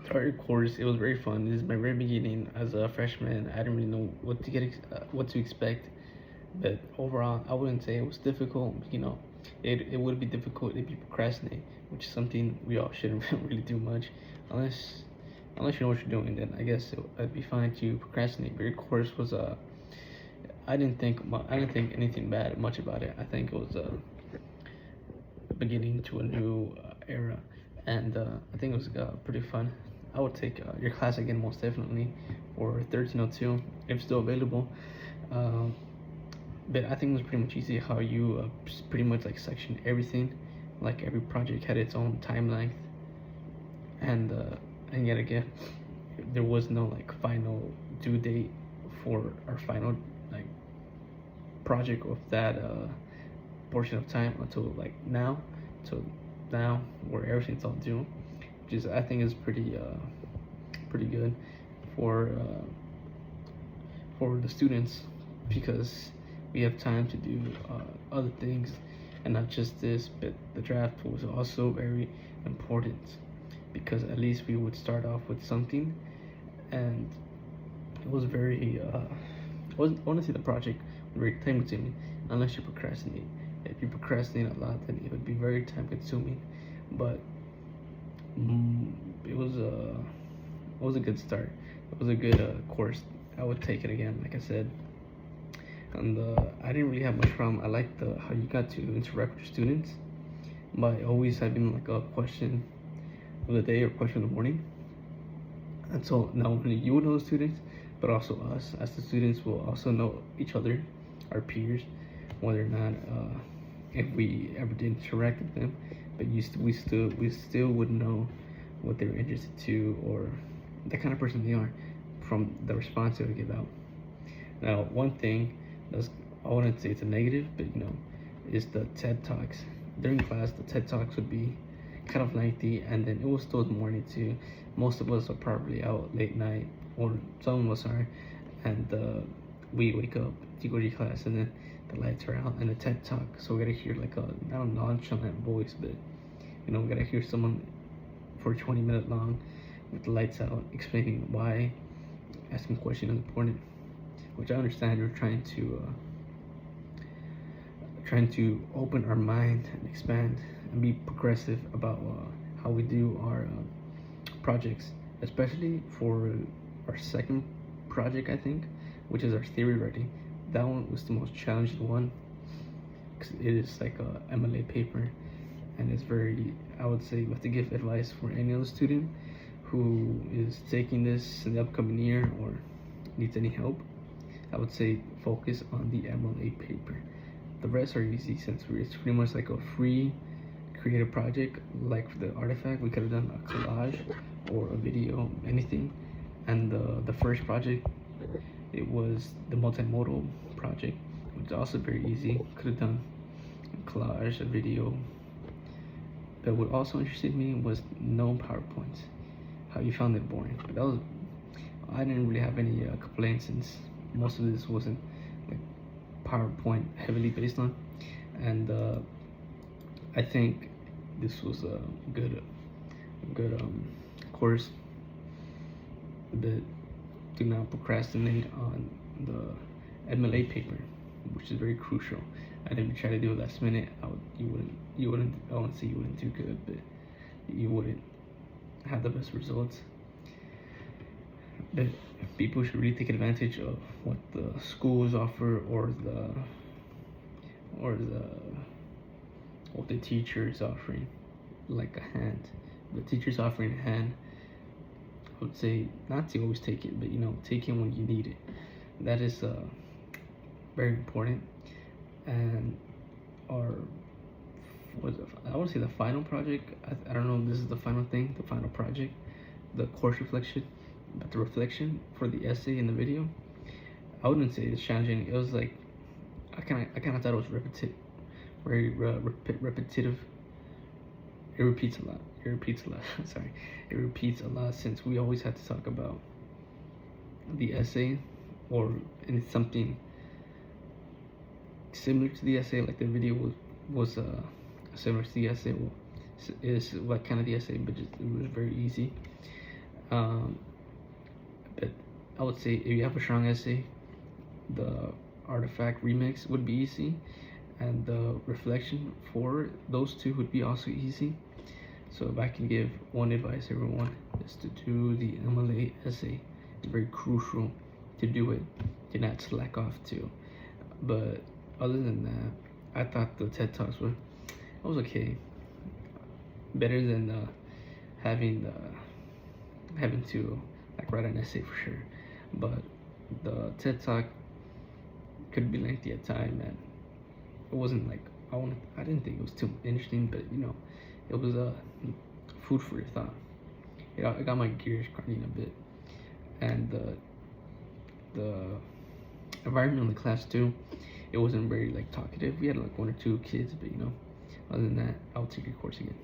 started course. It was very fun. This is my very beginning as a freshman. I didn't really know what to expect, but overall, I wouldn't say it was difficult. It would be difficult if you procrastinate, which is something we all shouldn't really do much, unless you know what you're doing. Then I guess it'd be fine to procrastinate. But your course was I didn't think anything bad much about it. I think it was beginning to a new era, and I think it was pretty fun. I would take your class again, most definitely, for 1302 if still available. Um, but I think it was pretty much easy how you pretty much like section everything, like every project had its own time length, and yet again, there was no like final due date for our final like project of that portion of time until like now, so now where everything's all due, which is I think is pretty good for uh, for the students, because we have time to do other things and not just this. But the draft was also very important, because at least we would start off with something, and it was very wasn't honestly the project was very time consuming unless you procrastinate. If you procrastinate a lot, then it would be very time consuming. But mm, it was a good start. It was a good course. I would take it again, like I said. And I didn't really have much problem. I liked how you got to interact with your students by always having like a question of the day or question of the morning. And so not only you will know the students, but also us as the students will also know each other, our peers, whether or not if we ever did interact with them. But we still would know what they're interested to, or the kind of person they are, from the response they would give out. Now, one thing that's, I wouldn't say it's a negative, but is the TED Talks. During class, the TED Talks would be kind of lengthy, and then it was still the morning too. Most of us are probably out late night, or some of us are, and we wake up to go to class, and then the lights are out and the TED Talk. So we gotta hear like a not a nonchalant voice, but we gotta hear someone for 20 minutes long with the lights out explaining why asking questions is important. Which I understand you're trying to open our mind and expand and be progressive about how we do our projects, especially for our second project, I think, which is our theory writing. That one was the most challenging one, because it is like a MLA paper, and it's very, I would say, you have to give advice for any other student who is taking this in the upcoming year or needs any help. I would say focus on the MLA paper. The rest are easy, since it's pretty much like a free creative project. Like for the artifact, we could have done a collage or a video, anything. And the first project, it was the multimodal project, which is also very easy. Could have done a collage, a video. But what also interested me was no PowerPoints. How you found it boring. But I didn't really have any complaints, since most of this wasn't like PowerPoint heavily based on, and I think this was a good course. But do not procrastinate on the MLA paper, which is very crucial. And if you try to do it last minute, you wouldn't I wouldn't say you wouldn't do good, but you wouldn't have the best results. But people should really take advantage of what the schools offer, or what the teacher is offering, like a hand. The teacher's offering a hand. I would say not to always take it, but take it when you need it. That is very important. And our I want to say the final project. I don't know if this is the final thing, the final project, the course reflection, but the reflection for the essay in the video, I wouldn't say it's challenging. It was like I kind of thought it was repetitive. It repeats a lot. Sorry, it repeats a lot, since we always had to talk about the essay, or in something similar to the essay. Like the video was similar to the essay. Is what kind of the essay, but it was very easy. Um, but I would say if you have a strong essay, the artifact remix would be easy, and the reflection for those two would be also easy. So if I can give one advice, everyone, is to do the MLA essay. It's very crucial to do it. Do not slack off too. But other than that, I thought the TED Talks were, it was okay. Better than having to like write an essay for sure. But the TED Talk could be lengthy at time, and it wasn't like I didn't think it was too interesting, but it was food for your thought. It got my gears grinding a bit, and the environment in the class too. It wasn't very like talkative. We had like one or two kids, but other than that, I'll take your course again.